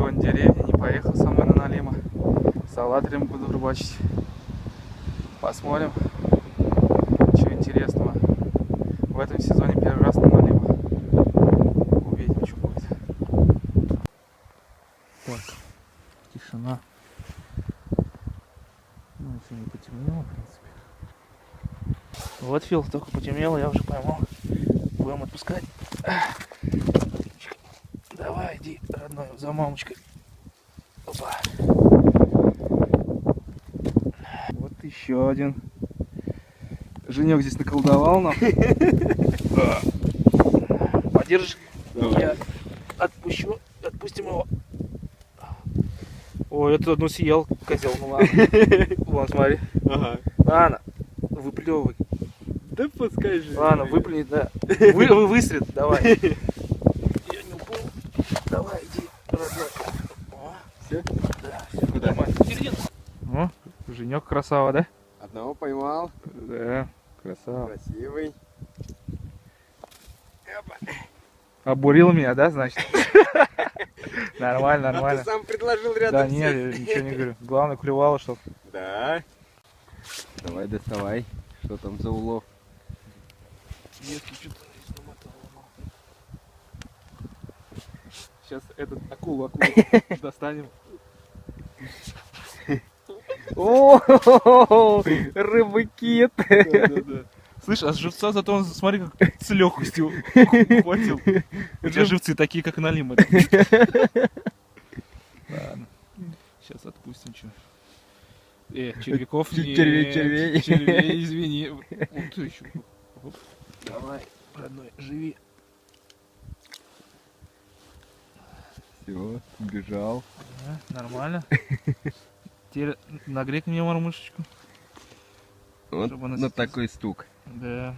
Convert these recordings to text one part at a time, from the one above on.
сегодня в деревне, не поехал со мной на налима. Салат буду рыбачить. Посмотрим, что интересного. В этом сезоне первый раз на налима. Увидим, что будет. Так, тишина. Ну, еще не потемнело, в принципе. Вот, Фил, только потемнело, я уже поймал. Будем отпускать. Давай, иди, родной, за мамочкой. Опа. Вот еще один. Женек здесь наколдовал нам. Подержишь? Я отпустим его. Ой, это одну съел, козел, ну ладно. Вон, смотри. Ага. Ладно, выплевывай. Да пускай же. Ладно, выплюнь, да. Выстрел, давай. Я не упал. Давай, иди, родной. О, Все? да, все, Куда? нормально. Середину. О, Женек красава, да? Одного поймал. Да, красава. Красивый. Опа. Обурил меня, да, значит? Нормально, А нормально. ты сам предложил рядом Да нет, сесть. я ничего не говорю. Главное, клювало, чтоб. Да. Давай доставай. Что там за улов? Сейчас этот акулу достанем. О, рыбакит. Да. Слышь, а с живца зато он, смотри, как с легкостью ухватил. У тебя живцы такие, как налимы. Ладно. Сейчас отпустим, что. Червяков нет. Червей, извини. Вот ты еще. Оп. Давай, родной, живи. Все, убежал. Да, нормально. Теперь нагрей мне мормышечку. Вот Чтобы она на такой стук. Да,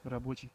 рабочий.